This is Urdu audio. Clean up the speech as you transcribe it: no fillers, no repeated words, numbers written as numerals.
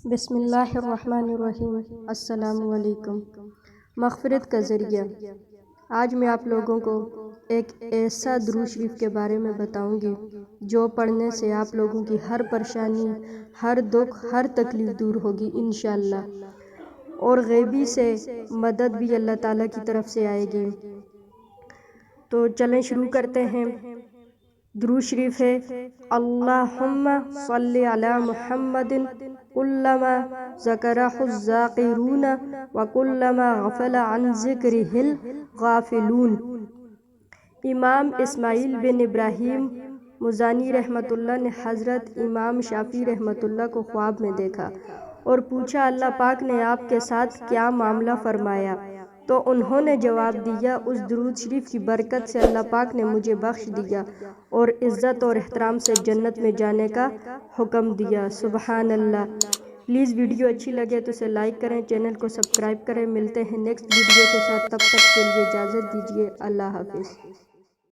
بسم اللہ الرحمن الرحیم۔ السلام علیکم۔ مغفرت کا ذریعہ۔ آج میں آپ لوگوں کو ایک ایسا درود شریف کے بارے میں بتاؤں گی جو پڑھنے سے آپ لوگوں کی ہر پریشانی، ہر دکھ، ہر تکلیف دور ہوگی انشاءاللہ، اور غیبی سے مدد بھی اللہ تعالیٰ کی طرف سے آئے گی۔ تو چلیں شروع کرتے ہیں۔ درود شریف ہے: اللہم صلی علی محمد کلما ذکرہ الذاکرون وکلما غفل عن ذکرہ الغافلون۔ امام اسماعیل بن ابراہیم مزانی رحمۃ اللہ نے حضرت امام شافعی رحمۃ اللہ کو خواب میں دیکھا اور پوچھا اللہ پاک نے آپ کے ساتھ کیا معاملہ فرمایا؟ تو انہوں نے جواب دیا، اس درود شریف کی برکت سے اللہ پاک نے مجھے بخش دیا اور عزت اور احترام سے جنت میں جانے کا حکم دیا۔ سبحان اللہ۔ پلیز ویڈیو اچھی لگے تو اسے لائک کریں، چینل کو سبسکرائب کریں۔ ملتے ہیں نیکسٹ ویڈیو کے ساتھ، تب تک کے لیے اجازت دیجیے۔ اللہ حافظ۔